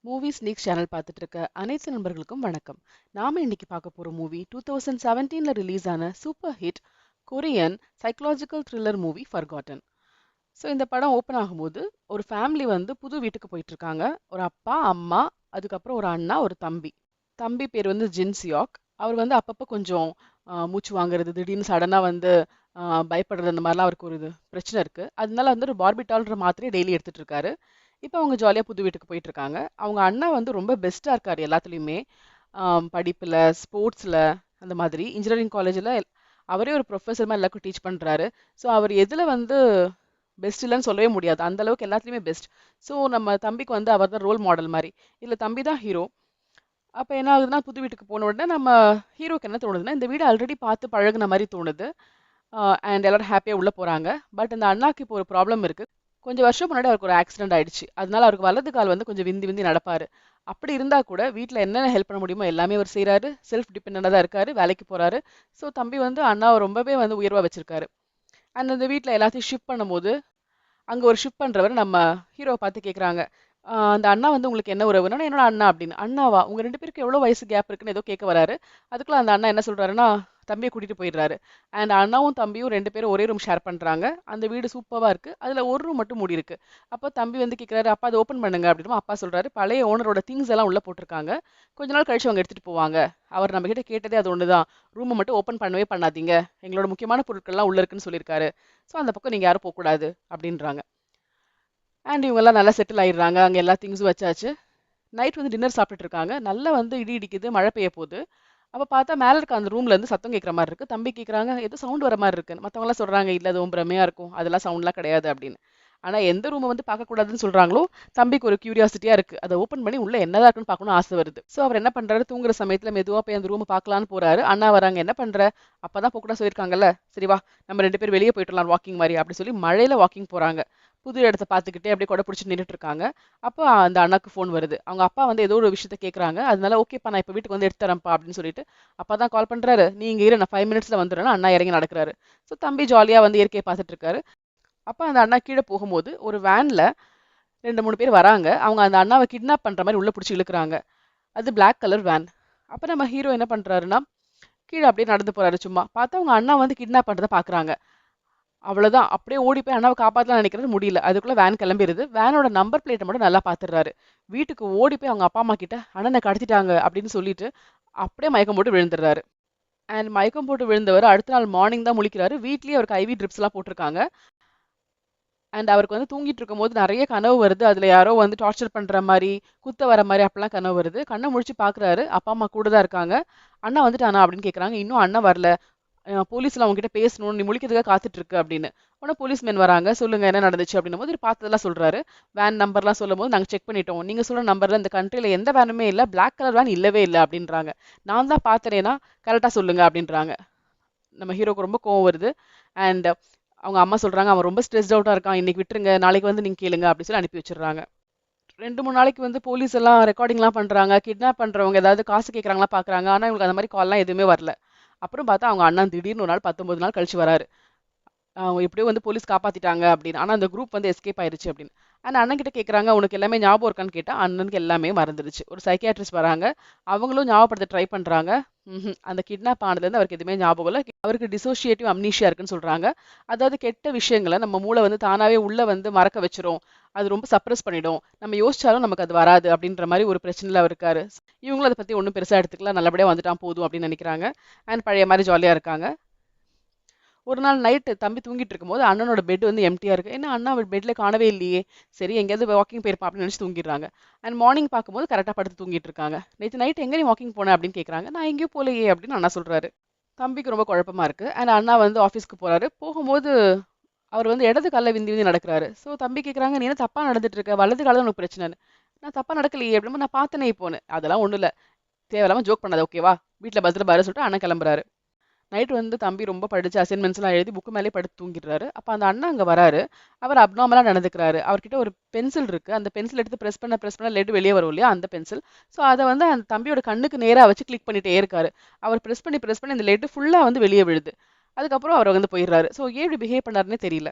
Movie ஸ்னீக்ஸ் channel பார்த்துட்டு இருக்க அனைத்து நண்பர்களுக்கும் வணக்கம். நாம இன்னைக்கு பார்க்க போற மூவி 2017ல ரிலீஸ் ஆன super hit Korean psychological thriller movie forgotten. So இந்த படம் ஓப்பன் ஆகும்போது ஒரு ஃபேமிலி வந்து புது வீட்டுக்கு போயிட்டு இருக்காங்க. ஒரு அப்பா, அம்மா, அதுக்கப்புறம் ஒரு அண்ணா, ஒரு தம்பி. தம்பி பேர் வந்து ஜின் சியாக். அவர் வந்து அப்பப்போ கொஞ்சம் மூச்சு வாங்குறது, திடீர்னு சடனா வந்து பயப்படுறது, அந்த மாதிரிலாம் அவருக்கு ஒரு பிரச்சனை இருக்கு. அதனால வந்து ஒரு பார்பிட்டால்ன்ற மாத்திரையை டெய்லி எடுத்துட்டு இருக்காரு. இப்போ அவங்க ஜாலியாக புது வீட்டுக்கு போயிட்டு இருக்காங்க. அவங்க அண்ணா வந்து ரொம்ப பெஸ்டா இருக்காரு எல்லாத்துலேயுமே. படிப்புல, ஸ்போர்ட்ஸ்ல, அந்த மாதிரி இன்ஜினியரிங் காலேஜில் அவரே ஒரு ப்ரொஃபஸர் மாதிரி எல்லாருக்கும் டீச் பண்றாரு. ஸோ அவர் எதுல வந்து பெஸ்ட் இல்லைன்னு சொல்லவே முடியாது, அந்த அளவுக்கு எல்லாத்துலேயுமே பெஸ்ட். ஸோ நம்ம தம்பிக்கு வந்து அவர் தான் ரோல் மாடல் மாதிரி. இல்லை, தம்பி தான் ஹீரோ. அப்போ என்ன ஆகுதுன்னா, புது வீட்டுக்கு போன உடனே நம்ம ஹீரோக்கு என்ன தோணுதுன்னா, இந்த வீடு ஆல்ரெடி பார்த்து பழகுன மாதிரி தோணுது. அண்ட் எல்லாரும் ஹாப்பியாக உள்ள போறாங்க. பட் இந்த அண்ணாக்கு இப்போ ஒரு ப்ராப்ளம் இருக்கு. கொஞ்சம் வருஷம் முன்னாடி அவருக்கு ஒரு ஆக்சிடென்ட் ஆயிடுச்சு. அதனால அவருக்கு வலது கால் வந்து கொஞ்சம் விந்தி விந்தி நடப்பாரு. அப்படி இருந்தா கூட வீட்ல என்னென்ன ஹெல்ப் பண்ண முடியுமோ எல்லாமே அவர் செய்றாரு. செல்ஃப் டிபெண்டண்டா தான் இருக்காரு. வேலைக்கு போறாரு. ஸோ தம்பி வந்து அண்ணாவை ரொம்பவே வந்து உயர்வா வச்சிருக்காரு. அண்ட் அந்த வீட்ல எல்லாத்தையும் ஷிஃப்ட் பண்ணும்போது அங்க ஒரு ஷிஃப்ட் பண்றவர் நம்ம ஹீரோவை பார்த்து கேட்குறாங்க. அந்த அண்ணா வந்து உங்களுக்கு என்ன உறவுன்னா, என்னோட அண்ணா அப்படின்னு. அண்ணாவா? உங்க 2 பேருக்கு எவ்வளோ வயசு கேப் இருக்குன்னு ஏதோ கேட்க வராரு. அதுக்குள்ள அந்த அண்ணா என்ன சொல்றாருன்னா, தம்பிய கூட்டிட்டு போயிடுறாரு. அண்ட் அண்ணாவும் தம்பியும் 2 பேரும் ஒரே ரூம் ஷேர் பண்றாங்க. அந்த வீடு சூப்பரா இருக்கு. அதுல ஒரு ரூம் மட்டும் மூடி இருக்கு. அப்போ தம்பி வந்து கேட்கிறாரு, அப்பா அதை ஓப்பன் பண்ணுங்க அப்படின்னா, அப்பா சொல்றாரு, பழைய ஓனரோட திங்ஸ் எல்லாம் உள்ள போட்டிருக்காங்க. கொஞ்ச நாள் கழிச்சு அவங்க எடுத்துட்டு போவாங்க. அவர் நம்ம கிட்ட கேட்டதே அது ஒண்ணுதான். ரூமை மட்டும் ஓப்பன் பண்ணவே பண்ணாதீங்க. எங்களோட முக்கியமான பொருட்கள்லாம் உள்ள இருக்குன்னு சொல்லியிருக்காரு. ஸோ அந்த பக்கம் நீங்க யாரும் போகக்கூடாது அப்படின்றாங்க. அண்ட் இவங்கெல்லாம் நல்லா செட்டில் ஆயிடுறாங்க. அங்கே எல்லா திங்ஸும் வச்சாச்சு. நைட் வந்து டின்னர் சாப்பிட்டுட்டு இருக்காங்க. நல்லா வந்து இடி இடிக்குது, மழை பெய்ய போகுது. அப்போ பார்த்தா மேலே இருக்க அந்த ரூம்ல இருந்து சத்தம் கேட்குற மாதிரி இருக்கு. தம்பி கேட்குறாங்க, ஏதோ சவுண்ட் வர மாதிரி இருக்குன்னு. மற்றவங்களாம் சொல்றாங்க, இல்லை அது உன் பிரமையா இருக்கும், அதெல்லாம் சவுண்ட்லாம் கிடையாது அப்படின்னு. ஆனா எந்த ரூமை வந்து பார்க்கக்கூடாதுன்னு சொல்றாங்களோ, தம்பிக்கு ஒரு கியூரியாசிட்டியா இருக்கு. அதை ஓப்பன் பண்ணி உள்ள என்னதான் இருக்குன்னு பார்க்கணும்னு ஆசை வருது. ஸோ அவர் என்ன பண்றாரு, தூங்குற சமயத்துல மெதுவா போய் அந்த ரூமை பார்க்கலான்னு போறாரு. அண்ணா வராங்க, என்ன பண்ற, அப்பதான் போகக்கூடாது சொல்லியிருக்காங்கல்ல, சரி வா நம்ம 2 பேர் வெளியே போயிட்டு வரலாம் வாக்கிங் மாதிரி அப்படி சொல்லி மழையில வாக்கிங் போறாங்க. புது இடத்த பார்த்துக்கிட்டே அப்படியே கொடை பிடிச்சிட்டு நின்றுட்டு இருக்காங்க. அப்போ அந்த அண்ணாக்கு ஃபோன் வருது. அவங்க அப்பா வந்து ஏதோ ஒரு விஷயத்த கேட்குறாங்க. அதனால ஓகேப்பா நான் இப்போ வீட்டுக்கு வந்து எடுத்து தரேன்ப்பா அப்படின்னு சொல்லிட்டு அப்பா தான் கால் பண்றாரு. நீங்க இரு, நான் 5 மினிட்ஸ்ல வந்துடுறேன்னு அண்ணா இறங்கி நடக்கிறாரு. ஸோ தம்பி ஜாலியா வந்து இயற்கையை பார்த்துட்டு இருக்காரு. அப்ப அந்த அண்ணா கீழ போகும்போது ஒரு வேன்ல 2, 3 பேர் வராங்க. அவங்க அந்த அண்ணாவ கிட்னாப் பண்ற மாரி உள்ள புடிச்சு இழுக்குறாங்க. அது பிளாக் கலர் வேன். அப்ப நம்ம ஹீரோ என்ன பண்றாருன்னா, கீழ அப்படியே நடந்து போறாரு சும்மா. பார்த்தா அவங்க அண்ணா வந்து கிட்னாப் பண்றத பார்க்குறாங்க. அவ்வளோதான். அப்படியே ஓடி போய் அண்ணாவ காப்பாத்தலாம்னு நினைக்கிறாரு, முடியல. அதுக்குள்ள வேன் கிளம்பிருது. வேனோட நம்பர் பிளேட்ட மட்டும் நல்லா பார்த்துடுறாரு. வீட்டுக்கு ஓடி போய் அவங்க அப்பா, அம்மா கிட்ட அண்ணன கடத்திட்டாங்க அப்படின்னு சொல்லிட்டு, அப்படியே மயக்கம் போட்டு விழுந்துடுறாரு. அண்ட் மயக்கம் போட்டு விழுந்தவர் அடுத்த நாள் மார்னிங் தான் முழிக்கிறாரு. வீட்லயே அவருக்கு ஐவி ட்ரிப்ஸ்லாம் போட்டிருக்காங்க. அண்ட் அவருக்கு வந்து தூங்கிட்டு இருக்கும்போது நெறைய கனவு வருது. அதுல யாரோ வந்து டார்ச்சர் பண்ற மாரி, குத்த வர மாரி அப்பலாம் கனவு வருது. கண்ண முழிச்சு பார்க்குறாரு. அப்பா, அம்மா கூட தான் இருக்காங்க. "அண்ணா வந்துட்டானா?" அப்படின்னு கேட்குறாங்க. "இன்னும் அண்ணன் வரல. போலீஸ்ல உன்கிட்ட பேசணும். நீ முழிக்கிறதுக்காக காத்துட்டு இருக்கு" அப்படின்னு. உடனே போலீஸ்மேன் வராங்க. "சொல்லுங்க என்ன நடந்துச்சு?" அப்படின்னும்போது இவரு பார்த்ததெல்லாம் சொல்றாரு. வேன் நம்பர்லாம் சொல்லும்போது, "நாங்க செக் பண்ணிட்டோம். நீங்க சொல்ற நம்பர்ல இந்த கண்ட்ரில எந்த வேனுமே இல்ல. பிளாக் கலர் வேன் இல்லவே இல்ல" அப்படின்றாங்க. "நான் தான் பார்த்தனேன்னா, கரெக்ட்டா சொல்லுங்க" அப்படின்றாங்க. நம்ம ஹீரோக்கு ரொம்ப கோவம் வருது. அண்ட் அவங்க அம்மா சொல்றாங்க, "அவன் ரொம்ப ஸ்ட்ரெஸ்ட் அவுட்டா இருக்கான். இன்னைக்கு விட்டுருங்க. நாளைக்கு வந்து நீங்க கேளுங்க" அப்படி சொல்லி அனுப்பி வச்சுடுறாங்க. 2, 3 நாளைக்கு வந்து போலீஸ் எல்லாம் ரெக்கார்டிங்லாம் பண்றாங்க. கிட்னாப் பண்றவங்க ஏதாவது காசு கேட்கறாங்களா பார்க்குறாங்க. ஆனா இவங்களுக்கு அந்த மாரி கால்லாம் எதுவுமே வரல. அப்புறம் பார்த்தா அவங்க அண்ணன் திடீர்னு ஒரு நாள் 19 நாள் கழிச்சு வராரு. எப்படியோ வந்து போலீஸ் காப்பாத்திட்டாங்க அப்படின்னு. ஆனா அந்த குரூப் வந்து எஸ்கேப் ஆயிருச்சு அப்படின்னு. ஆனா அண்ணன் கிட்ட கேட்குறாங்க, "உனக்கு எல்லாமே ஞாபகம் இருக்கான்னு?" கேட்டா, அண்ணனுக்கு எல்லாமே மறந்துடுச்சு. ஒரு சைக்கியாட்ரிஸ்ட் வராங்க. அவங்களும் ஞாபகப்படுத்த ட்ரை பண்றாங்க. அந்த கிட்னாப் ஆனதுலேருந்து அவருக்கு எதுவுமே ஞாபகம் இல்ல. அவருக்கு டிசோசியேட்டிவ் அம்னீஷியா இருக்குன்னு சொல்றாங்க. அதாவது கெட்ட விஷயங்கள நம்ம மூளை வந்து தானாவே உள்ள வந்து மறக்க வச்சுரும். அது ரொம்ப சப்ரஸ் பண்ணிடும். நம்ம யோசிச்சாலும் நமக்கு அது வராது அப்படின்ற மாரி ஒரு பிரச்சனையில அவர் இருக்காரு. இவங்களும் அத பத்தி ஒண்ணும் பெருசா எடுத்துக்கல. நல்லபடியா வந்துட்டான் போதும் அப்படின்னு நினைக்கிறாங்க. அண்ட் பழைய மாரி ஜாலியா இருக்காங்க. ஒரு நாள் நைட்டு தம்பி தூங்கிட்டு இருக்கும்போது அண்ணனோட பெட் வந்து எம்ப்டியா இருக்கு. என்ன அண்ணா அவர் பெட்ல காணவே இல்லையே! சரி எங்கேயாவது வாக்கிங் போயிருப்பான் அப்படின்னு நினைச்சு தூங்கிடுறாங்க. அண்ட் மார்னிங் பார்க்கும்போது கரெக்ட்டா படுத்து தூங்கிட்டு இருக்காங்க. "நேத்து நைட் எங்க நீ வாக்கிங் போன?" அப்படின்னு கேட்குறாங்க. "நான் எங்கேயும் போலயே" அப்படின்னு அண்ணா சொல்றாரு. தம்பிக்கு ரொம்ப குழப்பமா இருக்கு. அண்ட் அண்ணா வந்து ஆஃபீஸ்க்கு போறாரு. போகும்போது அவர் வந்து இடது கால்ல விந்தி விந்தி நடக்குறாரு. ஸோ தம்பி கேட்குறாங்க, "நீ என்ன தப்பா நடந்துட்டு இருக்க? வலது கால் தான் உனக்கு பிரச்சனைன்னு." "நான் தப்பா நடக்கலையே" அப்படின்போது, "நான் பார்த்தனே இப்போன்னு." "அதெல்லாம் ஒண்ணும் இல்ல. தேவையில்லாம ஜோக் பண்ணாத ஓகேவா? வீட்ல பத்திரமா இரு" சொல்லிட்டு அண்ணன் கிளம்புறாரு. நைட் வந்து தம்பி ரொம்ப படிச்சு அசைன்மெண்ட்ஸ்லாம் எழுதி புக்கு மேலேயே படுத்து தூங்கிடுறாரு. அப்ப அந்த அண்ணா அங்க வராரு. அவர் அப்நார்மலா நடந்துக்கிறாரு. அவர்கிட்ட ஒரு பென்சில் இருக்கு. அந்த பென்சில் எடுத்து பிரஸ் பண்ண லெட் வெளியே வரும் இல்லையா? அந்த பென்சில். ஸோ அத வந்து அந்த தம்பியோட கண்ணுக்கு நேரா வச்சு கிளிக் பண்ணிட்டே இருக்காரு. அவர் பிரஸ் பண்ணி அந்த லெட் ஃபுல்லா வந்து வெளியே விழுது. அதுக்கப்புறம் அவர் வந்து போயிடுறாரு. ஸோ ஏன் இப்படி பிஹேவ் பண்ணாருன்னே தெரியல.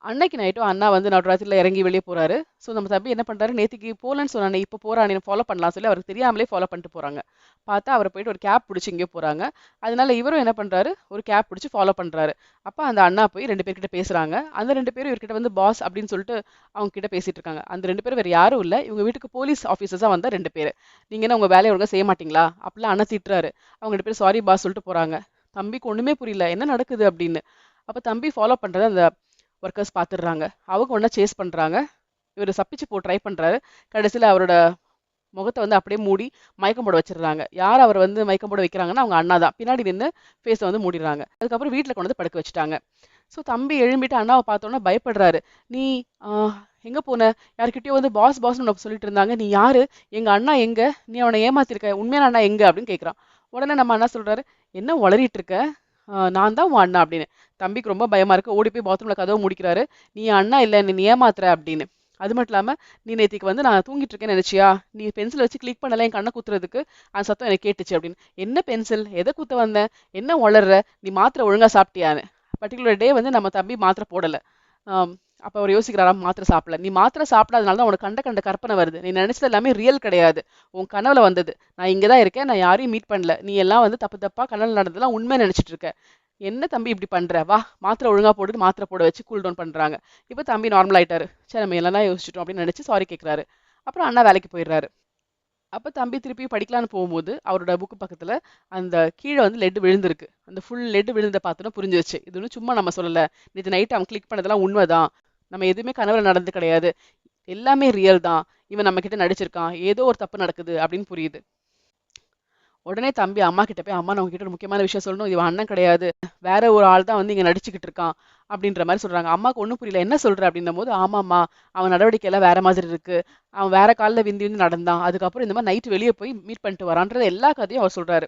அன்னைக்கு நைட்டும் அண்ணா வந்து நடுராத்திரில இறங்கி வெளியே போறாரு. ஸோ நம்ம தம்பி என்ன பண்றாரு, நேத்திக்கு போகலன்னு சொன்னானே இப்போ போறானே ஃபாலோ பண்ணலாம் சொல்லி அவருக்கு தெரியாமலே ஃபாலோ பண்ணிட்டு போறாங்க. பார்த்தா அவரை போயிட்டு ஒரு கேப் பிடிச்சி எங்கேயோ போறாங்க. அதனால இவரும் என்ன பண்றாரு, ஒரு கேப் பிடிச்சி ஃபாலோ பண்றாரு. அப்ப அந்த அண்ணா போய் 2 பேர்கிட்ட பேசுறாங்க. அந்த 2 பேரும் இவர்கிட்ட வந்து பாஸ் அப்படின்னு சொல்லிட்டு அவங்க கிட்ட பேசிட்டு இருக்காங்க. அந்த 2 பேரும் வேற யாரும் இல்ல. இவங்க வீட்டுக்கு போலீஸ் ஆஃபீஸர்ஸா வந்த 2 பேரு. நீங்க என்ன உங்க வேலையை ஒழுங்கா செய்ய மாட்டீங்களா? அப்படிலாம் அண்ணா திட்டுறாரு. அவங்க 2 பேரும் சாரி பாஸ் சொல்லிட்டு போறாங்க. தம்பிக்கு ஒண்ணுமே புரியல. என்ன நடக்குது அப்படின்னு. அப்ப தம்பி ஃபாலோ பண்றத அந்த ஒர்க்கர்ஸ் பார்த்துடுறாங்க. அவங்க ஒண்ணா சேஸ் பண்றாங்க. இவர் தப்பிச்சு ட்ரை பண்றாரு. கடைசியில அவரோட முகத்தை வந்து அப்படியே மூடி மயக்கம் போட வச்சிடுறாங்க. யார் அவர் வந்து மயக்கம் போட வைக்கிறாங்கன்னா அவங்க அண்ணா தான். பின்னாடி நின்று ஃபேஸை வந்து மூடிடுறாங்க. அதுக்கப்புறம் வீட்டில் கொண்டு வந்து படுக்க வச்சுட்டாங்க. ஸோ தம்பி எழும்பிட்டு அண்ணாவை பார்த்தோன்னா பயப்படுறாரு. நீ எங்க போன? யார்கிட்டயோ வந்து பாஸ் பாஸ்னு உனக்கு சொல்லிட்டு இருந்தாங்க. நீ யாரு? எங்க அண்ணா எங்க? நீ அவனை ஏமாத்திருக்க. உண்மையான அண்ணா எங்க அப்படின்னு கேட்குறான். உடனே நம்ம அண்ணா சொல்றாரு, என்ன உளறிட்டு இருக்க? நான் தான் உன் அண்ணா அப்படின்னு. தம்பிக்கு ரொம்ப பயமா இருக்கு. ஓடி போய் பாத்ரூம்ல கதவை முடிக்கிறாரு. நீ என் அண்ணா இல்ல, நீ ஏமாத்துற அப்படின்னு. அது மட்டும் இல்லாம, நீ நேத்திக்கு வந்து நான் தூங்கிட்டு இருக்கேன்னு நினைச்சியா? நீ பென்சில் வச்சு கிளிக் பண்ணல என் கண்ணை குத்துறதுக்கு. அந்த சத்தம் எனக்கு கேட்டுச்சு அப்படின்னு. என்ன பென்சில்? எதை குத்த வந்த? என்ன உளர்ற? நீ மாத்திரை ஒழுங்கா சாப்பிட்டியான்னு. பர்டிகுலர் டே வந்து நம்ம தம்பி மாத்திரை போடல. ஆம், அப்ப அவர் யோசிக்கிறாரா, மாத்திரை சாப்பிடல. நீ மாத்திரை சாப்பிடாதனால தான் உனக்கு கண்ட கண்ட கற்பனை வருது. நீ நினைச்சது எல்லாமே ரியல் கிடையாது. உன் கனவுல வந்தது. நான் இங்கதான் இருக்கேன், நான் யாரையும் மீட் பண்ணல. நீ எல்லாம் வந்து தப்பு தப்பா கனவுல நடந்ததெல்லாம் உண்மை நினைச்சிட்டு இருக்க. என்ன தம்பி இப்படி பண்ற? வா மாத்திரை ஒழுங்கா போட்டு மாத்திரை போட வச்சு கூல் டவுன் பண்றாங்க. இப்போ தம்பி நார்மல் ஆயிட்டாரு. சரி நம்ம எல்லாம் யோசிச்சிட்டோம் அப்படின்னு நினைச்சு சாரி கேட்கிறாரு. அப்புறம் அண்ணா வேலைக்கு போயிடுறாரு. அப்ப தம்பி திருப்பி படிக்கலான்னு போகும்போது அவரோட புக்கு பக்கத்துல அந்த கீழே வந்து லெட் விழுந்திருக்கு. அந்த ஃபுல் லெட் விழுந்த பார்த்தோன்னா புரிஞ்சிருச்சு. இது ஒன்றும் சும்மா நம்ம சொல்லல. நேற்று நைட் அவன் கிளிக் பண்ணதெல்லாம் உண்மைதான். நம்ம எதுவுமே கனவுல நடந்து கிடையாது. எல்லாமே ரியல் தான். இவன் நம்ம கிட்ட நடிச்சிருக்கான். ஏதோ ஒரு தப்பு நடக்குது அப்படின்னு புரியுது. உடனே தம்பி அம்மா கிட்ட போய், அம்மா நான் உங்ககிட்ட ஒரு முக்கியமான விஷயம் சொல்லணும். இவன் அண்ணன் கிடையாது. வேற ஒரு ஆள் தான் வந்து இங்க நடிச்சுக்கிட்டு இருக்கான் அப்படின்ற மாதிரி சொல்றாங்க. அம்மாக்கு ஒன்றும் புரியல. என்ன சொல்ற அப்படின்னும் போது, ஆமாம்மா அவன் நடவடிக்கை எல்லாம் வேற மாதிரி இருக்கு. அவன் வேற காலில் விந்தி விந்து நடந்தான். அதுக்கப்புறம் இந்த மாதிரி நைட் வெளியே போய் மீட் பண்ணிட்டு வரான்ற எல்லா கதையும் அவர் சொல்றாரு.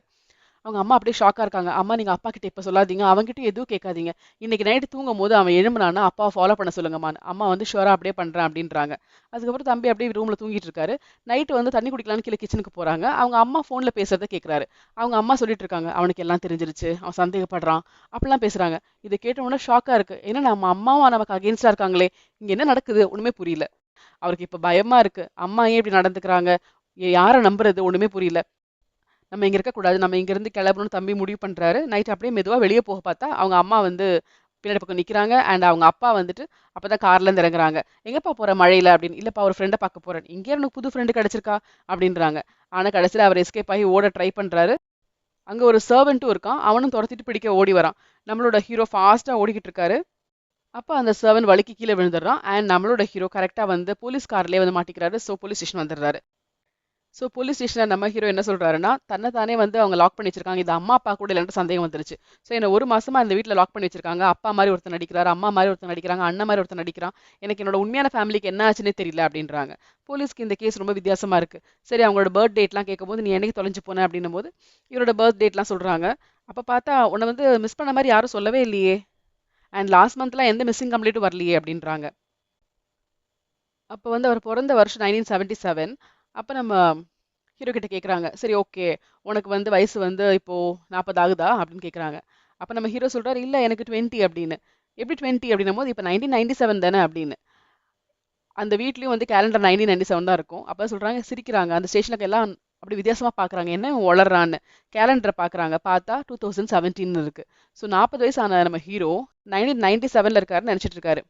அவங்க அம்மா அப்படியே ஷாக்கா இருக்காங்க. அம்மா நீங்க அப்பா கிட்ட இப்ப சொல்லாதீங்க. அவன்கிட்ட எதுவும் கேட்காதீங்க. இன்னைக்கு நைட்டு தூங்கும் போது அவன் எழும்புனான்னா அப்பாவை ஃபாலோ பண்ண சொல்லுங்கம்மா. அம்மா வந்து ஷுவரா அப்படியே பண்றேன் அப்படின்றாங்க. அதுக்கப்புறம் தம்பி அப்படியே ரூம்ல தூங்கிட்டு இருக்காரு. நைட்டு வந்து தண்ணி குடிக்கலாம்னு கீழே கிச்சனுக்கு போறாங்க. அவங்க அம்மா போன்ல பேசுறத கேட்கறாரு. அவங்க அம்மா சொல்லிட்டு இருக்காங்க, அவனுக்கு எல்லாம் தெரிஞ்சிருச்சு, அவன் சந்தேகப்படுறான் அப்படிலாம் பேசுறாங்க. இதை கேட்ட உடனே ஷாக்கா இருக்கு. ஏன்னா நம்ம அம்மாவும் நமக்கு அகேன்ஸ்டா இருக்காங்களே, இங்க என்ன நடக்குது ஒண்ணுமே புரியல. அவருக்கு இப்ப பயமா இருக்கு. அம்மா ஏன் இப்படி நடந்துக்கிறாங்க? யாரை நம்புறது ஒண்ணுமே புரியல. நம்ம இங்க இருக்கக்கூடாது. நம்ம இங்கிருந்து கிளம்பணும்னு தம்பி முடிவு பண்றாரு. நைட் அப்படியே மெதுவா வெளியே போக பார்த்தா, அவங்க அம்மா வந்து பின்னாடி பக்கம் நிக்கிறாங்க. அண்ட் அவங்க அப்பா வந்துட்டு அப்பதான் கார்ல இருந்து இறங்குறாங்க. எங்கப்பா போற மழையில அப்படின்னு. இல்லப்பா ஒரு ஃப்ரெண்டை பார்க்க போறேன். இங்கே எனக்கு புது ஃப்ரெண்டு கிடைச்சிருக்கா அப்படின்றாங்க. ஆனா கடைசியில அவர் எஸ்கேப் ஆகி ஓட ட்ரை பண்றாரு. அங்க ஒரு சர்வெண்ட்டும் இருக்கான். அவனும் துரத்திட்டு பிடிக்க ஓடி வரான். நம்மளோட ஹீரோ ஃபாஸ்டா ஓடிக்கிட்டு இருக்காரு. அப்ப அந்த சர்வன் வலிக்கு கீழே விழுந்துடுறான். அண்ட் நம்மளோட ஹீரோ கரெக்டா வந்து போலீஸ் கார்லயே வந்து மாட்டிக்கிறாரு. ஸோ போலீஸ் ஸ்டேஷன் வந்துடுறாரு. ஸோ போலீஸ் ஸ்டேஷன்ல நம்ம ஹீரோ என்ன சொல்றாருன்னா, தன்னை தானே வந்து அவங்க லாக் பண்ணி வச்சிருக்காங்க. இது அம்மா அப்பா கூட இல்லைன்ற சந்தேகம் வந்துருச்சு. ஸோ என்ன ஒரு மாசமா இந்த வீட்டில் லாக் பண்ணி வச்சிருக்காங்க. அப்பா மாதிரி ஒருத்தர் நடிக்கிறாரு, அம்மா மாதிரி ஒருத்தர் நடிக்கிறாங்க, அண்ணன் மாதிரி ஒருத்தர் நடிக்கிறான். எனக்கு என்னோட உண்மையான ஃபேமிலிக்கு என்ன ஆச்சுன்னே தெரியல அப்படின்றாங்க. போலீஸ்க்கு இந்த கேஸ் ரொம்ப வித்தியாசமா இருக்கு. சரி அவங்களோட பர்த் டேட்லாம் கேட்கும்போது நீ என்னைக்கு தொலைஞ்சு போன அப்படின்னும் போது இவரோட பர்த் டேட்லாம் சொல்றாங்க. அப்ப பார்த்தா உன்னை வந்து மிஸ் பண்ண மாதிரி யாரும் சொல்லவே இல்லையே. அண்ட் லாஸ்ட் மந்த்லாம் எந்த மிஸ்ஸிங் கம்ப்ளைண்ட்டும் வரலையே அப்படின்றாங்க. அப்போ வந்து அவர் பிறந்த வருஷம் 1977. அப்ப நம்ம ஹீரோ கிட்ட கேக்குறாங்க. சரி ஓகே. உனக்கு வந்து வயசு வந்து இப்போ 40 ஆகுதா அப்படின்னு கேக்குறாங்க. அப்ப நம்ம ஹீரோ சொல்றாரு, இல்ல எனக்கு 20 அப்படின்னு. எப்படி 20 அப்படின்னும் போது இப்ப 1997 தானே அப்படின்னு. அந்த வீட்லயும் வந்து கேலண்டர் 1997 தான் இருக்கும். அப்ப சொல்றாங்க, சிரிக்கிறாங்க. அந்த ஸ்டேஷனுக்கு எல்லாம் அப்படி வித்தியாசமா பாக்குறாங்க. என்ன இவன் உளறான்னு. கேலண்டரை பாக்குறாங்க. பார்த்தா 2017 இருக்கு. ஸோ 40 வயசு ஆன நம்ம ஹீரோ 1997 இருக்காருன்னு நினைச்சிட்டு இருக்காரு.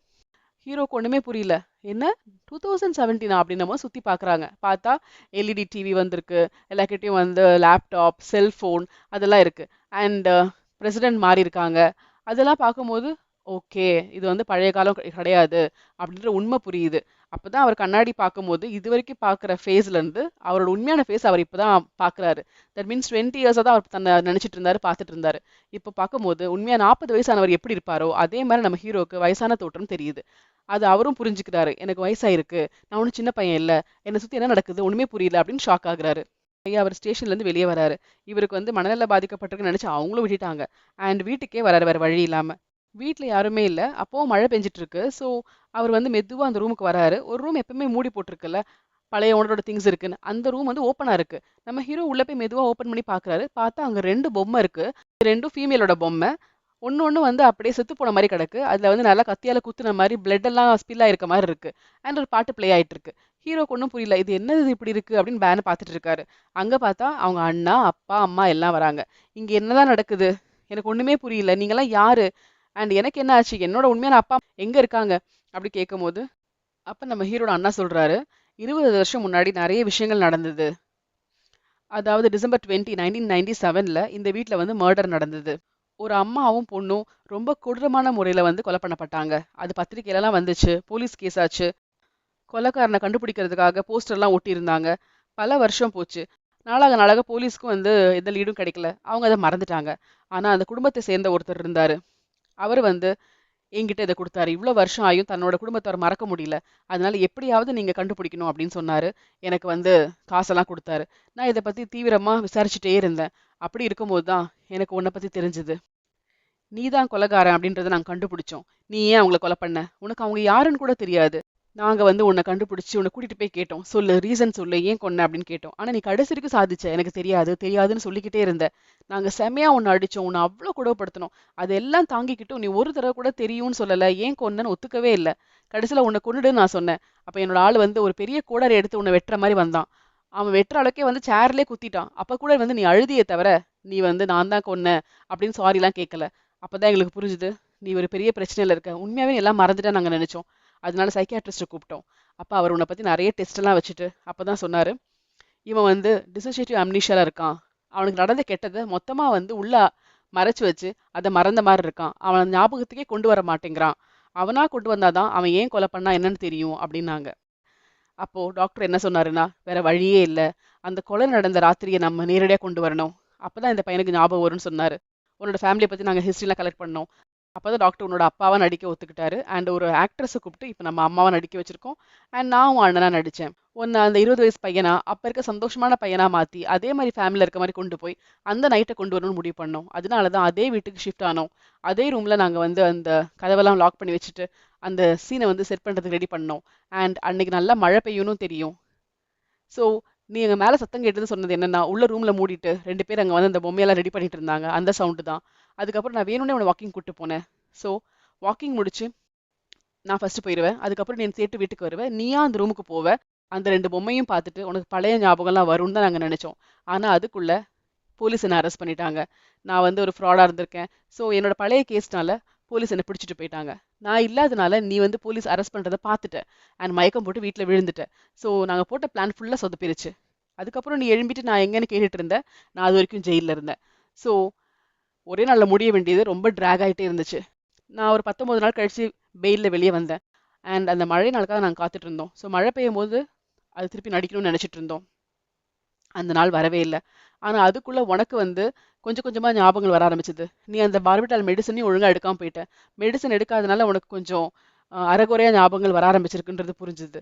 ஹீரோக்கு ஒண்ணுமே புரியல. என்ன 2017 அப்படின்னமோ சுத்தி பாக்குறாங்க. பார்த்தா எல்இடி டிவி வந்திருக்கு. எல்லார்கிட்டயும் வந்து லேப்டாப், செல்போன் அதெல்லாம் இருக்கு. அண்ட் பிரசிடென்ட் மாறி இருக்காங்க. அதெல்லாம் பார்க்கும்போது ஓகே இது வந்து பழைய காலம் கிடையாது அப்படின்ற உண்மை புரியுது. அப்பதான் அவர் கண்ணாடி பார்க்கும்போது இது வரைக்கும் பார்க்குற ஃபேஸ்ல இருந்து அவரோட உண்மையான ஃபேஸ் அவர் இப்பதான் பார்க்குறாரு. தட் மீன்ஸ் 20 இயர்ஸா தான் அவர் தன்னை நினைச்சிட்டு இருந்தாரு, பார்த்துட்டு இருந்தாரு. இப்போ பார்க்கும்போது உண்மையா 40 வயசானவர் எப்படி இருப்பாரோ அதே மாதிரி நம்ம ஹீரோக்கு வயசான தோற்றம் தெரியுது. அது அவரும் புரிஞ்சுக்கிறாரு. எனக்கு வயசாயிருக்கு. நான் ஒன்றும் சின்ன பையன் இல்ல. என்னை சுத்தி என்ன நடக்குது? ஒண்ணுமே புரியல அப்படின்னு ஷாக் ஆகுறாரு. ஐயா அவர் ஸ்டேஷன்ல இருந்து வெளியே வராரு. இவருக்கு வந்து மனநல பாதிக்கப்பட்டிருக்குன்னு நினைச்சு அவங்களும் விட்டுட்டாங்க. அண்ட் வீட்டுக்கே வராரு வேற வழி இல்லாம. வீட்ல யாருமே இல்ல. அப்பவும் மழை பெஞ்சிட்டு இருக்கு. ஸோ அவர் வந்து மெதுவா அந்த ரூமுக்கு வராரு. ஒரு ரூம் எப்பவுமே மூடி போட்டிருக்குல்ல. பழைய ஓனரோட திங்ஸ் இருக்குன்னு. அந்த ரூம் வந்து ஓப்பனா இருக்கு. நம்ம ஹீரோ உள்ள போய் மெதுவா ஓப்பன் பண்ணி பாக்குறாரு. பார்த்தா அங்க 2 பொம்மை இருக்கு. 2ம் ஃபீமேலோட பொம்மை. ஒண்ணு ஒண்ணு வந்து அப்படியே செத்து போன மாதிரி கிடக்கு. அதுல வந்து நல்லா கத்தியால குத்துன மாதிரி பிளட் எல்லாம் ஸ்பில் ஆயிருக்க மாதிரி இருக்கு. அண்ட் ஒரு பாட்டு ப்ளே ஆயிட்டு இருக்கு. ஹீரோக்கு ஒன்றும் புரியல. இது என்னது இது இப்படி இருக்கு அப்படின்னு பேனை பார்த்துட்டு இருக்காரு. அங்க பார்த்தா அவங்க அண்ணா, அப்பா, அம்மா எல்லாம் வராங்க. இங்க என்னதான் நடக்குது? எனக்கு ஒண்ணுமே புரியல. நீங்கெல்லாம் யாரு? அண்ட் எனக்கு என்ன ஆச்சு? என்னோட உண்மையான அப்பா எங்க இருக்காங்க? அப்படி கேட்கும்போது அப்ப நம்ம ஹீரோட அண்ணா சொல்றாரு, 20 வருஷம் முன்னாடி நிறைய விஷயங்கள் நடந்தது. அதாவது டிசம்பர் 20 1997ல இந்த வீட்ல வந்து மர்டர் நடந்தது. ஒரு அம்மாவும் பொண்ணும் ரொம்ப கொடூரமான முறையில வந்து கொலை பண்ணப்பட்டாங்க. அது பத்திரிக்கையிலலாம் வந்துச்சு. போலீஸ் கேஸ் ஆச்சு. கொலைக்காரனை கண்டுபிடிக்கிறதுக்காக போஸ்டர்லாம் ஒட்டியிருந்தாங்க. பல வருஷம் போச்சு. நாளாக நாளாக போலீஸ்க்கும் வந்து எந்த லீடும் கிடைக்கல. அவங்க அதை மறந்துட்டாங்க. ஆனா அந்த குடும்பத்தை சேர்ந்த ஒருத்தர் இருந்தாரு. அவர் வந்து என்கிட்ட இதை கொடுத்தாரு. இவ்வளோ வருஷம் ஆயும் தன்னோட குடும்பத்தை அவர் மறக்க முடியல. அதனால எப்படியாவது நீங்க கண்டுபிடிக்கணும் அப்படின்னு சொன்னாரு. எனக்கு வந்து காசெல்லாம் கொடுத்தாரு. நான் இதை பத்தி தீவிரமா விசாரிச்சுட்டே இருந்தேன். அப்படி இருக்கும்போது தான் எனக்கு உன்னை பத்தி தெரிஞ்சது. நீதான் கொலைகாரன் அப்படின்றத நாங்க கண்டுபிடிச்சோம். நீ ஏன் அவங்கள கொலை பண்ண? உனக்கு அவங்க யாருன்னு கூட தெரியாது. நாங்க வந்து உன்னை கண்டுபிடிச்சு உன்னை கூட்டிட்டு போய் கேட்டோம். சொல்லு, ரீசன் சொல்லு, ஏன் கொன்ன அப்படின்னு கேட்டோம். ஆனா நீ கடைசி வரைக்கும் சாதிச்ச. எனக்கு தெரியாது தெரியாதுன்னு சொல்லிக்கிட்டே இருந்த. நாங்க செமையா உன்னை அடிச்சோம், உன்னை அவ்வளோ கொடுமைப்படுத்தினோம். அதெல்லாம் தாங்கிக்கிட்டும் நீ ஒரு தடவை கூட தெரியும்னு சொல்லல, ஏன் கொன்னன்னு ஒத்துக்கவே இல்லை. கடைசியில உன்னை கொன்னுடுன்னு நான் சொன்னேன். அப்ப என்னோட ஆள் வந்து ஒரு பெரிய கோடாரி எடுத்து உன்னை வெட்டுற மாதிரி வந்தான். அவன் வெட்டுற அளவுக்கே வந்து சேர்லயே குத்திட்டான். அப்ப கூட வந்து நீ அழுதியே தவிர நீ வந்து நான் தான் கொன்னேன் அப்படின்னு சாரிலாம் கேட்கல. அப்பதான் எங்களுக்கு புரிஞ்சுது, நீ ஒரு பெரிய பிரச்சனையில இருக்க. உண்மையாவே நீ எல்லாம் மறந்துட்டா நாங்க நினைச்சோம். அதனால சைக்கியாட்ரிஸ்ட கூப்பிட்டோம். அப்ப அவர் உன்னை பத்தி நிறைய டெஸ்ட் எல்லாம் வச்சுட்டு அப்பதான் சொன்னாரு, இவன் வந்து டிசோசியேட்டிவ் அம்னீஷியால இருக்கான். அவனுக்கு நடந்த கெட்டதை மொத்தமா வந்து உள்ள மறைச்சு வச்சு அதை மறந்த மாதிரி இருக்கான். அவன் ஞாபகத்துக்கே கொண்டு வர மாட்டேங்கிறான். அவனா கொண்டு வந்தாதான் அவன் ஏன் கொலை பண்ணா என்னன்னு தெரியும் அப்படின்னாங்க. அப்போ டாக்டர் என்ன சொன்னாருன்னா, வேற வழியே இல்ல. அந்த கொலை நடந்த ராத்திரியை நம்ம நேரடியா கொண்டு வரணும். அப்பதான் இந்த பையனுக்கு ஞாபகம் வரும்னு சொன்னாரு. உன்னோட ஃபேமிலியை பத்தி நாங்க ஹிஸ்டரிலாம் கலெக்ட் பண்ணோம். அப்பதான் டாக்டர் உன்னோட அப்பாவா நடிக்க ஒத்துக்கிட்டாரு. அண்ட் ஒரு ஆக்ட்ரஸை கூப்பிட்டு இப்ப நம்ம அம்மாவா நடிக்க வச்சிருக்கோம். அண்ட் நான் உன் அண்ணனா நடிச்சேன். உன்னை அந்த 20 வயசு பையனா அப்ப இருக்க சந்தோஷமான பையனா மாத்தி அதே மாதிரி ஃபேமிலில இருக்க மாதிரி கொண்டு போய் அந்த நைட்டை கொண்டு வரணும்னு முடிவு பண்ணோம். அதனாலதான் அதே வீட்டுக்கு ஷிஃப்ட் ஆனோம். அதே ரூம்ல நாங்க வந்து அந்த கதவெல்லாம் லாக் பண்ணி வச்சுட்டு அந்த சீனை வந்து செட் பண்றதுக்கு ரெடி பண்ணோம். அண்ட் அன்னைக்கு நல்லா மழை பெய்யும்னு தெரியும். ஸோ நீ எங்க மேல சத்தம் கேட்டது சொன்னது என்னன்னா, உள்ள ரூம்ல மூடிட்டு 2 பேர் அங்க வந்து அந்த பொம்மையெல்லாம் ரெடி பண்ணிட்டு இருந்தாங்க. அந்த சவுண்டு தான். அதுக்கப்புறம் நான் வேணும்னே உன்னை வாக்கிங் கூட்டு போனேன். ஸோ வாக்கிங் முடிச்சு நான் ஃபர்ஸ்ட் போயிருவேன். அதுக்கப்புறம் நீ சேர்த்து வீட்டுக்கு வருவேன். நீயா அந்த ரூமுக்கு போவ. அந்த 2 பொம்மையும் பார்த்துட்டு உனக்கு பழைய ஞாபகம்லாம் வரும்னு தான் நாங்க நினைச்சோம். ஆனா அதுக்குள்ள போலீஸ் என்ன அரெஸ்ட் பண்ணிட்டாங்க. நான் வந்து ஒரு ஃப்ராடா இருந்திருக்கேன். ஸோ என்னோட பழைய கேஸ்னால போலீஸ் என்ன பிடிச்சிட்டு போயிட்டாங்க. நான் இல்லாதனால நீ வந்து போலீஸ் அரெஸ்ட் பண்றதை பார்த்துட்ட. அண்ட் மயக்கம் போட்டு வீட்டில் விழுந்துட்ட. ஸோ நாங்க போட்ட பிளான் ஃபுல்லா சொதப்பிருச்சு. அதுக்கப்புறம் நீ எழும்பிட்டு நான் எங்கன்னு கேட்டுட்டு இருந்தேன். நான் அது வரைக்கும் ஜெயில்ல இருந்தேன். ஸோ ஒரே நாள்ல முடிய வேண்டியது ரொம்ப டிராக் ஆயிட்டே இருந்துச்சு. நான் ஒரு 19 நாள் கழிச்சு பெயில்ல வெளியே வந்தேன். அண்ட் அந்த மழை நாளுக்காக நாங்கள் காத்துட்டு இருந்தோம். ஸோ மழை பெய்யும் போது அது திருப்பி நடிக்கணும்னு நினைச்சிட்டு இருந்தோம். அந்த நாள் வரவே இல்ல. ஆனா அதுக்குள்ள உனக்கு வந்து கொஞ்சம் கொஞ்சமா ஞாபகங்கள் வர ஆரம்பிச்சது. நீ அந்த பார்பிட்டால் மெடிசனையும் ஒழுங்கா எடுக்காம போயிட்ட. மெடிசன் எடுக்காதனால உனக்கு கொஞ்சம் அரைகுறையா ஞாபகங்கள் வர ஆரம்பிச்சிருக்குன்றது புரிஞ்சுது.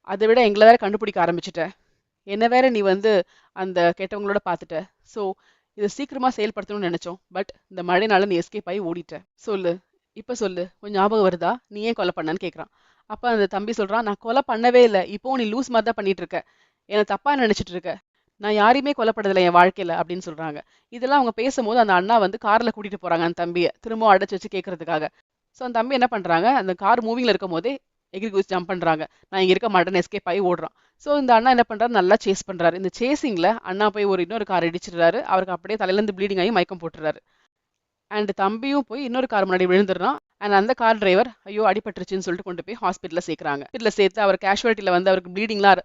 அதை விட எங்களை வேற கண்டுபிடிக்க ஆரம்பிச்சிட்ட. என்ன வேற நீ வந்து அந்த கெட்டவங்களோட பார்த்துட்ட. ஸோ இதை சீக்கிரமா செயல்படுத்தணும்னு நினைச்சோம். பட் இந்த மழைனால நீ எஸ்கேப் ஆகி ஓடிட்ட. சொல்லு, இப்ப சொல்லு, உன் ஞாபகம் வருதா? நீ ஏன் கொலை பண்ணன்னு கேக்குறான். அப்ப அந்த தம்பி சொல்றான், நான் கொலை பண்ணவே இல்லை. இப்போ நீ லூஸ் மாதிரி தான் பண்ணிட்டு இருக்க. என்ன தப்பா நினைச்சிட்டு இருக்க. நான் யாரையுமே கொலைப்படுறதில்ல என் வாழ்க்கையில அப்படின்னு சொல்றாங்க. இதெல்லாம் அவங்க பேசும்போது அந்த அண்ணா வந்து கார்ல கூட்டிட்டு போறாங்க அந்த தம்பியை திரும்ப அடைச்சு வச்சு கேட்கறதுக்காக. ஸோ அந்த தம்பி என்ன பண்றாங்க, அந்த கார் மூவிங்ல இருக்கும் போதே எகிரி குதிச்சு ஜம்ப் பண்றாங்க. நான் இங்க இருக்க மாட்டேன்னு எஸ்கேப் ஆகி ஓடுறான். ஸோ இந்த அண்ணா என்ன பண்றாரு, நல்லா சேஸ் பண்றாரு. இந்த சேசிங்ல அண்ணா போய் ஒரு இன்னொரு கார் இடிச்சிடுறாரு. அவருக்கு அப்படியே தலையில இருந்து ப்ளீடிங் ஆகி மயக்கம் போட்டுறாரு. அண்ட் தம்பியும் போய் இன்னொரு கார் முன்னாடி விழுந்துடுறான். அண்ட் அந்த கார் டிரைவர் ஐயோ அடிபட்டுருச்சுன்னு சொல்லிட்டு கொண்டு போய் ஹாஸ்பிட்டல்ல சேர்க்குறாங்க. ஹாஸ்பிட்டல்ல சேர்த்து அவர் கேஷுவாலிட்டியில வந்து அவருக்கு ப்ளீடிங்லாம்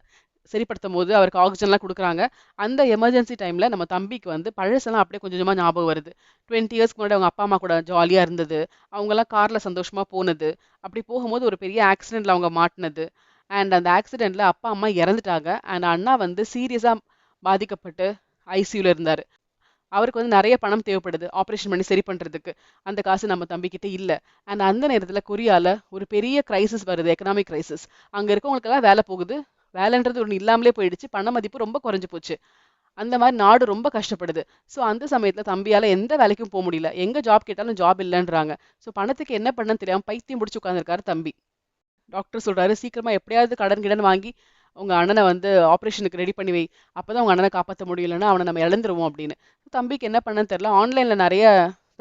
சரிப்படுத்தும் போது அவருக்கு ஆக்சிஜன்லாம் கொடுக்குறாங்க. அந்த எமர்ஜென்சி டைம்ல நம்ம தம்பிக்கு வந்து பழசெல்லாம் அப்படியே கொஞ்சம் கொஞ்சமா ஞாபகம் வருது. 20 இயர்ஸ்க்கு முன்னாடி அவங்க அப்பா அம்மா கூட ஜாலியா இருந்தது. அவங்கெல்லாம் கார்ல சந்தோஷமா போனது. அப்படி போகும்போது ஒரு பெரிய ஆக்சிடென்ட்ல அவங்க மாட்டினது. அண்ட் அந்த ஆக்சிடென்ட்ல அப்பா அம்மா இறந்துட்டாங்க. அண்ட் அண்ணா வந்து சீரியஸா பாதிக்கப்பட்டு ஐசியூல இருந்தாரு. அவருக்கு வந்து நிறைய பணம் தேவைப்படுது ஆப்ரேஷன் பண்ணி சரி பண்றதுக்கு. அந்த காசு நம்ம தம்பிக்கிட்ட இல்ல. அண்ட் அந்த நேரத்துல கொரியால ஒரு பெரிய கிரைசிஸ் வருது, எக்கனாமிக் கிரைசிஸ். அங்க இருக்கவங்களுக்கெல்லாம் வேலை போகுது. வேலைன்றது ஒண்ணு இல்லாமலே போயிடுச்சு. பண மதிப்பு ரொம்ப குறைஞ்சு போச்சு. அந்த மாதிரி நாடு ரொம்ப கஷ்டப்படுது. ஸோ அந்த சமயத்துல தம்பியால எந்த வேலைக்கும் போக முடியல. எங்க ஜாப் கேட்டாலும் ஜாப் இல்லைன்றாங்க. ஸோ பணத்துக்கு என்ன பண்ணன்னு தெரியாம பைத்தியம் முடிச்சு உட்காந்துருக்காரு தம்பி. டாக்டர் சொல்றாரு, சீக்கிரமா எப்படியாவது கடன் கிடன் வாங்கி உங்க அண்ணனை வந்து ஆப்ரேஷனுக்கு ரெடி பண்ணி வை. அப்பதான் உங்க அண்ணனை காப்பாற்ற முடியலன்னா அவனை நம்ம இழந்துருவோம் அப்படின்னு. தம்பிக்கு என்ன பண்ணன்னு தெரியல. ஆன்லைன்ல நிறைய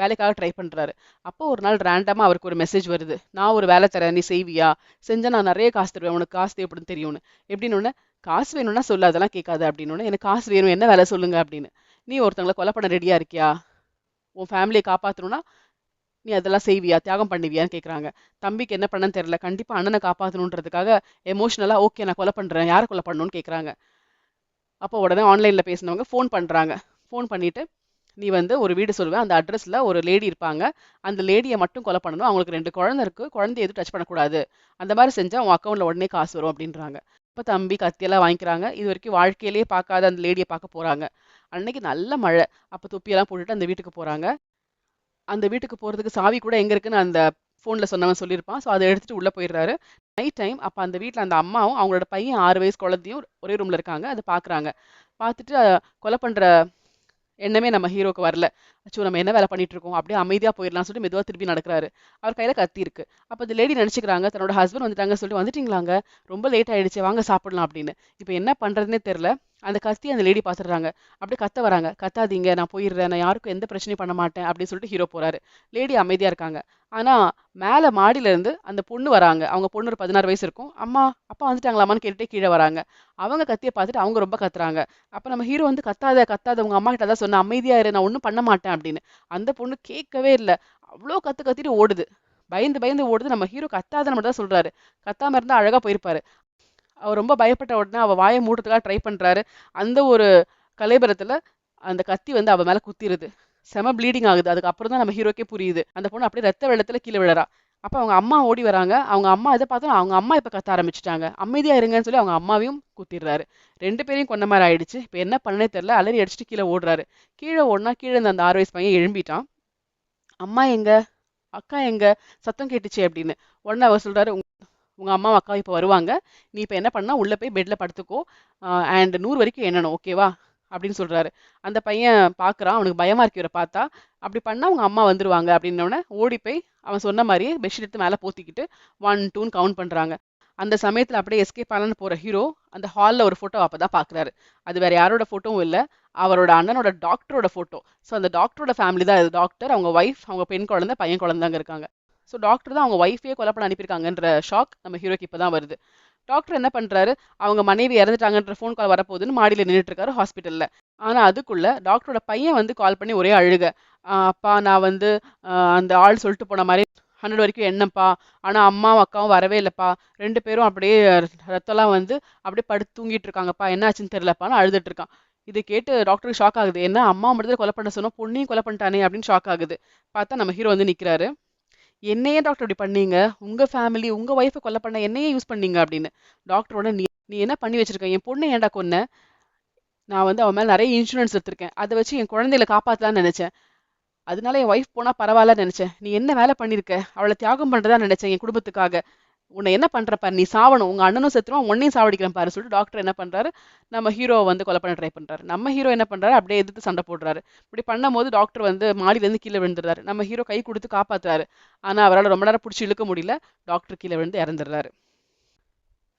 வேலைக்காக ட்ரை பண்றாரு. அப்போ ஒரு நாள் ரேண்டமா அவருக்கு ஒரு மெசேஜ் வருது, நான் ஒரு வேலை தரேன், நீ செய்வியா, செஞ்சா நான் நிறைய காசு தருவேன், உனக்கு காசு தேவைப்படுன்னு தெரியும்னு. எப்படின்னு உடனே, காசு வேணும்னா சொல்லு, அதெல்லாம் கேட்காது அப்படின்னு உடனே, எனக்கு காசு வேணும், என்ன வேலை சொல்லுங்க அப்படின்னு. நீ ஒருத்தங்களை கொலை பண்ண ரெடியா இருக்கியா, உன் ஃபேமிலியை காப்பாத்தணும்னா நீ அதெல்லாம் செய்வியா, தியாகம் பண்ணுவியான்னு கேட்குறாங்க. தம்பிக்கு என்ன பண்ணன்னு தெரியல, கண்டிப்பா அண்ணனை காப்பாற்றணுன்றதுக்காக எமோஷனலா ஓகே நான் கொலை பண்றேன், யாரை கொலை பண்ணணும்னு கேட்குறாங்க. அப்போ உடனே ஆன்லைன்ல பேசினவங்க ஃபோன் பண்றாங்க. ஃபோன் பண்ணிட்டு, நீ வந்து ஒரு வீடு சொல்லுவேன், அந்த அட்ரஸ்ல ஒரு லேடி இருப்பாங்க, அந்த லேடியை மட்டும் கொலை பண்ணணும், அவங்களுக்கு 2 குழந்தை இருக்கு, குழந்தைய எதுவும் டச் பண்ணக்கூடாது, அந்த மாதிரி செஞ்சா உன் அக்கௌண்ட்ல உடனே காசு வரும் அப்படின்றாங்க. இப்போ தம்பி கத்தியெல்லாம் வாங்கிக்கிறாங்க. இது வரைக்கும் வாழ்க்கையிலேயே பார்க்காத அந்த லேடியை பார்க்க போறாங்க. அன்னைக்கு நல்ல மழை. அப்போ தொப்பியெல்லாம் போட்டுட்டு அந்த வீட்டுக்கு போறாங்க. அந்த வீட்டுக்கு போறதுக்கு சாவி கூட எங்க இருக்குன்னு அந்த ஃபோன்ல சொன்னவன் சொல்லியிருப்பான். ஸோ அதை எடுத்துட்டு உள்ள போயிடுறாரு. நைட் டைம் அப்ப அந்த வீட்ல அந்த அம்மாவும் அவங்களோட பையன் 6 வயசு குழந்தையும் ஒரே ரூம்ல இருக்காங்க. அதை பாக்குறாங்க. பார்த்துட்டு கொலை பண்ற எண்ணமே நம்ம ஹீரோக்கு வரல. அச்சோ நம்ம என்ன வேலை பண்ணிட்டு இருக்கோம், அப்படியே அமைதியா போயிடலாம் சொல்லிட்டு மெதுவா திருப்பி நடக்கிறாரு. அவர் கையில கத்தி இருக்கு. அப்ப இந்த லேடி நினைச்சுக்கிறாங்க தன்னோட ஹஸ்பண்ட் வந்துட்டாங்க சொல்லிட்டு, வந்துட்டீங்களாங்க, ரொம்ப லேட் ஆயிடுச்சு, வாங்க சாப்பிடலாம் அப்படின்னு. இப்ப என்ன பண்றதுன்னே தெரியல. அந்த கத்தி அந்த லேடி பாத்துடுறாங்க. அப்படியே கத்த வராங்க. கத்தாதீங்க, நான் போயிடுறேன், நான் யாருக்கும் எந்த பிரச்சனையும் பண்ண மாட்டேன் அப்படின்னு சொல்லிட்டு ஹீரோ போறாரு. லேடி அமைதியா இருக்காங்க. ஆனா மேல மாடியில இருந்து அந்த பொண்ணு வராங்க. அவங்க பொண்ணு ஒரு 16 வயசு இருக்கும். அம்மா அப்பா வந்துட்டாங்களாமான்னு கேட்டுட்டே கீழே வராங்க. அவங்க கத்திய பார்த்துட்டு அவங்க ரொம்ப கத்துறாங்க. அப்ப நம்ம ஹீரோ வந்து, கத்தாத கத்தாத, உங்க அம்மா கிட்ட தான் சொன்ன, அமைதியா இரு, நான் ஒன்றும் பண்ண மாட்டேன் அப்படின்னு. அந்த பொண்ணு கேட்கவே இல்லை. அவ்வளோ கத்து கத்திட்டு ஓடுது. பயந்து பயந்து ஓடுது. நம்ம ஹீரோ கத்தாதன்னு மட்டும் தான் சொல்றாரு. கத்தாம இருந்தா அழகா போயிருப்பாரு. அவர் ரொம்ப பயப்பட்ட உடனே அவ வாயை மூடுறதுக்காக ட்ரை பண்றாரு. அந்த ஒரு கலைபரத்துல அந்த கத்தி வந்து அவ மேல குத்திருது. செம ப்ளீடிங் ஆகுது. அதுக்கப்புறம் தான் நம்ம ஹீரோக்கே புரியுது. அந்த பொண்ணு அப்படியே ரத்த வெள்ளத்துல கீழே விழறா. அப்ப அவங்க அம்மா ஓடி வராங்க. அவங்க அம்மா இதை பார்த்தா அவங்க அம்மா இப்ப கத்த ஆரம்பிச்சுட்டாங்க. அமைதியா இருங்கன்னு சொல்லி அவங்க அம்மாவையும் குத்திடுறாரு. 2 பேரையும் கொன்ன மாதிரி ஆயிடுச்சு. இப்ப என்ன பண்ணனே தெரியல. அலறி அடிச்சுட்டு கீழே ஓடுறாரு. கீழே ஓடுனா கீழே இருந்த அந்த 6 வயசு பையன் எழும்பிட்டான். அம்மா எங்க, அக்கா எங்க, சத்தம் கேட்டுச்சே அப்படின்னு. உடனே அவர் சொல்றாரு, உங்க அம்மா அக்கா இப்ப வருவாங்க, நீ இப்ப என்ன பண்ணா உள்ள போய் பெட்ல படுத்துக்கோ, அண்ட் 100 வரைக்கும் எண்ணணும், ஓகேவா அப்படின்னு சொல்றாரு. அந்த பையன் பாக்குறான். அவனுக்கு பயமா இருக்கு இவரை பார்த்தா. அப்படி பண்ணா அவங்க அம்மா வந்துருவாங்க அப்படின்னோடனே ஓடி போய் அவன் சொன்ன மாதிரியே பெட்ஷீட் எடுத்து மேல போத்திக்கிட்டு 1 2ன்னு கவுண்ட் பண்றாங்க. அந்த சமயத்துல அப்படியே எஸ்கேப் ஆனன்னு போற ஹீரோ அந்த ஹால்ல ஒரு போட்டோ அப்பதான் பாக்குறாரு. அது வேற யாரோட போட்டோவும் இல்ல, அவரோட அண்ணனோட டாக்டரோட போட்டோ. ஸோ அந்த டாக்டரோட ஃபேமிலி தான் இது. டாக்டர், அவங்க ஒய்ஃப், அவங்க பெண் குழந்தை, பையன் குழந்தைங்க இருக்காங்க. ஸோ டாக்டர் தான் அவங்க ஒய்ஃபையே கொலை பண்ண அனுப்பியிருக்காங்கன்ற ஷாக் நம்ம ஹீரோக்கு இப்பதான் வருது. டாக்டர் என்ன பண்றாரு, அவங்க மனைவி இறந்துட்டாங்கன்ற ஃபோன் கால் வரப்போகுதுன்னு மாடியில நின்றுட்டு இருக்காரு ஹாஸ்பிட்டல்ல. ஆனா அதுக்குள்ள டாக்டரோட பையன் வந்து கால் பண்ணி ஒரே அழுக. அப்பா நான் வந்து அந்த ஆள் சொல்லிட்டு போன மாதிரி 100 வரைக்கும் எண்ணப்பா, ஆனா அம்மாவும் அக்காவும் வரவே இல்லப்பா, 2 பேரும் அப்படியே ரத்தம்லாம் வந்து அப்படியே படுத்து தூங்கிட்டு இருக்காங்கப்பா, என்ன ஆச்சுன்னு தெரியலப்பான்னு அழுதுட்டு இருக்கான். இதை கேட்டு டாக்டருக்கு ஷாக் ஆகுது. என்ன அம்மா மட்டும் தான் கொலை பண்ண சொன்னோம், பொண்ணையும் கொலை பண்ணிட்டானே அப்படின்னு ஷாக் ஆகுது. பார்த்தா நம்ம ஹீரோ வந்து நிக்கிறாரு. என்னையே டாக்டர் இப்படி பண்ணீங்க, உங்க ஃபேமிலி உங்க ஒய்ஃபை கொலை பண்ண என்னையே யூஸ் பண்ணீங்க அப்படின்னு. டாக்டரோட, நீ நீ என்ன பண்ணி வச்சிருக்க, என் பொண்ணை ஏன்டா கொன்ன, நான் வந்து அவன் மேல நிறைய இன்சூரன்ஸ் எடுத்திருக்கேன், அதை வச்சு என் குழந்தைகளை காப்பாத்தலாம்னு நினைச்சேன், அதனால என் ஒய்ஃப் போனா பரவாயில்லன்னு நினைச்சேன், நீ என்ன வேலை பண்ணிருக்க, அவளை தியாகம் பண்றதா நினைச்சேன் என் குடும்பத்துக்காக, உன்னை என்ன பண்ற பாரு, நீ சாவணும், உங்க அண்ணனும் செத்துருவான், உன்னையும் சாவடிக்கிறேன் பாரு சொல்லிட்டு டாக்டர் என்ன பண்றாரு, நம்ம ஹீரோவை வந்து கொலை பண்ண ட்ரை பண்றாரு. நம்ம ஹீரோ என்ன பண்றாரு, அப்படியே எதிர்த்து சண்டை போடுறாரு. இப்படி பண்ணும்போது டாக்டர் வந்து மாடியில இருந்து கீழே விழுந்துடுறாரு. நம்ம ஹீரோ கை கொடுத்து காப்பாத்துறாரு. ஆனா அவரால் ரொம்ப நேரம் பிடிச்சி இழுக்க முடியல. டாக்டர் கீழே விழுந்து இறந்துடுறாரு.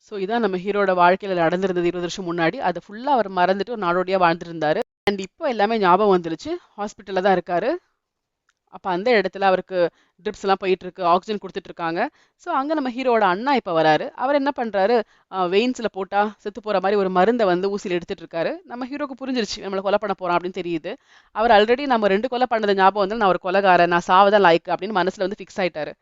ஸோ இதான் நம்ம ஹீரோட வாழ்க்கையில நடந்திருந்தது 20 வருஷம் முன்னாடி. அது ஃபுல்லா அவர் மறந்துட்டு ஒரு நாடோடியா வாழ்ந்துட்டு இருந்தாரு. அண்ட் இப்போ எல்லாமே ஞாபகம் வந்துருச்சு. ஹாஸ்பிட்டல்ல தான் இருக்காரு. அப்ப அந்த இடத்துல அவருக்கு ட்ரிப்ஸ் எல்லாம் போயிட்டு இருக்கு, ஆக்சிஜன் கொடுத்துட்டு இருக்காங்க. ஸோ அங்க நம்ம ஹீரோட அண்ணா இப்ப வராரு. அவர் என்ன பண்றாரு, வெயின்ஸ்ல போட்டா செத்து போற மாதிரி ஒரு மருந்தை வந்து ஊசியில் எடுத்துட்டு இருக்காரு. நம்ம ஹீரோக்கு புரிஞ்சிருச்சு நம்மளை கொலை பண்ண போறான் அப்படின்னு தெரியுது. அவர் ஆல்ரெடி நம்ம 2 கொலை பண்ணது ஞாபகம் வந்து, நான் ஒரு கொலைகாரன், நான் சாவதான் லாய்க்கு அப்படின்னு மனசுல வந்து ஃபிக்ஸ் ஆயிட்டாரு.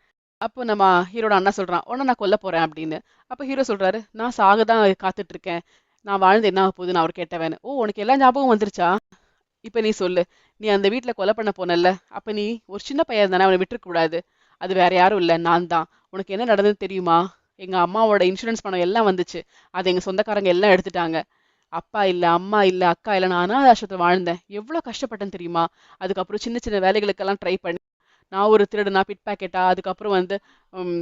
அப்போ நம்ம ஹீரோட அண்ணா சொல்றான், உன்னை நான் கொல்ல போறேன் அப்படின்னு. அப்ப ஹீரோ சொல்றாரு, நான் சாக தான் காத்துட்டு இருக்கேன், நான் வாழ்ந்து என்ன ஆக போகுதுன்னு அவர் கேட்டவன். ஓ, உனக்கு எல்லா ஞாபகம் வந்துருச்சா, இப்ப நீ சொல்லு, நீ அந்த வீட்ல கொலை பண்ண போனல்ல, அப்ப நீ ஒரு சின்ன பையன் தானே, அவனை விட்டுருக்க கூடாது, அது வேற யாரும் இல்ல, நான் தான். உனக்கு என்ன நடந்தது தெரியுமா, எங்க அம்மாவோட இன்சூரன்ஸ் பணம் எல்லாம் வந்துச்சு, அது எங்க சொந்தக்காரங்க எல்லாம் எடுத்துட்டாங்க, அப்பா இல்ல, அம்மா இல்ல, அக்கா இல்ல, நான் அனாதை ஆசிரமத்துல வாழ்ந்தேன், எவ்வளவு கஷ்டப்பட்டேன் தெரியுமா, அதுக்கப்புறம் சின்ன சின்ன வேலைகளுக்கெல்லாம் ட்ரை பண்ணி, நான் ஒரு திருடனா, பிட் பாக்கெட்டா, அதுக்கப்புறம் வந்து உம்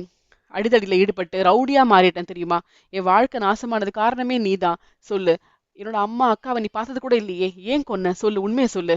அடிதடியில ஈடுபட்டு ரவுடியா மாறிட்டேன் தெரியுமா, என் வாழ்க்கை நாசமானது காரணமே நீதான், சொல்லு, என்னோட அம்மா அக்காவை நீ பார்த்தது கூட இல்லையே, ஏன் கொன்ன சொல்லு, உண்மையை சொல்லு,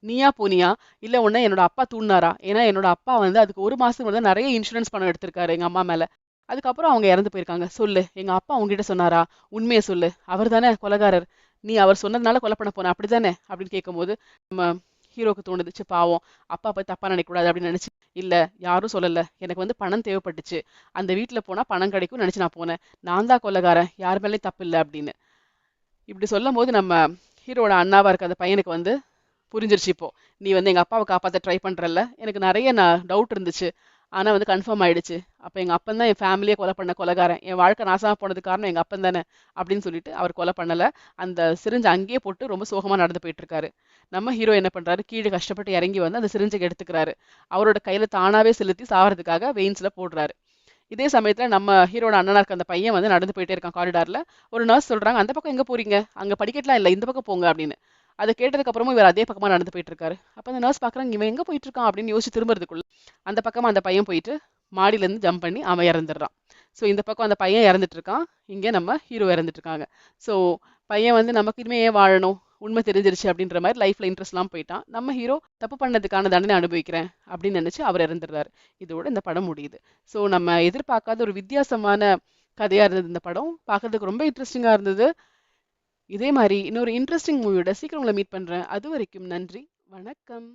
நீயா போனியா, இல்ல உன்ன என்னோட அப்பா தூண்டினாரா, ஏன்னா என்னோட அப்பா வந்து அதுக்கு 1 மாசம் வந்து நிறைய இன்சூரன்ஸ் பணம் எடுத்திருக்காரு எங்க அம்மா மேல, அதுக்கப்புறம் அவங்க இறந்து போயிருக்காங்க, சொல்லு, எங்க அப்பா உங்ககிட்ட சொன்னாரா, உண்மையை சொல்லு, அவர் தானே கொலைகாரர், நீ அவர் சொன்னதுனால கொலை பண்ண போன அப்படிதானே அப்படின்னு கேட்கும்போது நம்ம ஹீரோக்கு தோணுது பாவம் அப்பா போய் தப்பா நினைக்க கூடாது அப்படின்னு நினைச்சு இல்ல யாரும் சொல்லல எனக்கு வந்து பணம் தேவைப்பட்டுச்சு அந்த வீட்டுல போனா பணம் கிடைக்கும்னு நினைச்சு நான் போனேன் நான் தான் கொலைகாரன் யார் மேலேயும் தப்பு இல்லை அப்படின்னு இப்படி சொல்லும் போது நம்ம ஹீரோட அண்ணாவா இருக்க அந்த பையனுக்கு வந்து புரிஞ்சிருச்சு இப்போ நீ வந்து எங்க அப்பாவை காப்பாத்த ட்ரை பண்றல்ல எனக்கு நிறைய டவுட் இருந்துச்சு ஆனா வந்து கன்ஃபார்ம் ஆயிடுச்சு அப்ப எங்க அப்பன் தான் என் ஃபேமிலியை கொலை பண்ண கொலைகாரன் என் வாழ்க்கை நாசமா போனதுக்கு காரணம் எங்க அப்பன் தானே அப்படின்னு சொல்லிட்டு அவர் கொலை பண்ணல அந்த சிரிஞ்சை அங்கேயே போட்டு ரொம்ப சோகமா நடந்து போயிட்டு இருக்காரு நம்ம ஹீரோ என்ன பண்றாரு கீழே கஷ்டப்பட்டு இறங்கி வந்து அந்த சிரிஞ்சை எடுத்துக்கிறாரு அவரோட கையில தானாவே செலுத்தி சாவறதுக்காக வெயின்ஸ்ல போடுறாரு இதே சமயத்துல நம்ம ஹீரோட அண்ணனா இருக்க அந்த பையன் வந்து நடந்து போயிட்டே இருக்கான் காரிடார்ல ஒரு நர்ஸ் சொல்றாங்க அந்த பக்கம் எங்க போறீங்க அங்க படிக்கட்டுலாம் இல்ல இந்த பக்கம் போங்க அப்படின்னு அதை கேட்டதுக்கு அப்புறமும் இவர் அதே பக்கமா நடந்து போயிட்டு இருக்காரு அப்ப அந்த நர்ஸ் பாக்குறாங்க இவன் எங்க போயிட்டு இருக்கான் அப்படின்னு யோசிச்சு திரும்புறதுக்குள்ள அந்த பக்கமா அந்த பையன் போயிட்டு மாடியில இருந்து ஜம்ப் பண்ணி அவன் இறந்துடுறான் ஸோ இந்த பக்கம் அந்த பையன் இறந்துட்டு இருக்கான் இங்க நம்ம ஹீரோ இறந்துட்டு இருக்காங்க ஸோ பையன் வந்து நமக்கு இனிமே ஏன் வாழணும் உண்மை தெரிஞ்சிருச்சு அப்படின்ற மாதிரி லைஃப்ல இன்ட்ரெஸ்ட்லாம் போயிட்டான் நம்ம ஹீரோ தப்பு பண்ணதுக்கான தண்டனை அனுபவிக்கிறேன் அப்படின்னு நினைச்சு அவர் இறந்துடுறாரு இதோட இந்த படம் முடியுது ஸோ நம்ம எதிர்பார்க்காத ஒரு வித்தியாசமான கதையா இருந்தது இந்த படம் பார்க்கறதுக்கு ரொம்ப இன்ட்ரெஸ்டிங்கா இருந்தது இதே மாதிரி இன்னொரு இன்ட்ரெஸ்டிங் மூவியோட சீக்கிரம் உங்களை மீட் பண்றேன் அது வரைக்கும் நன்றி வணக்கம்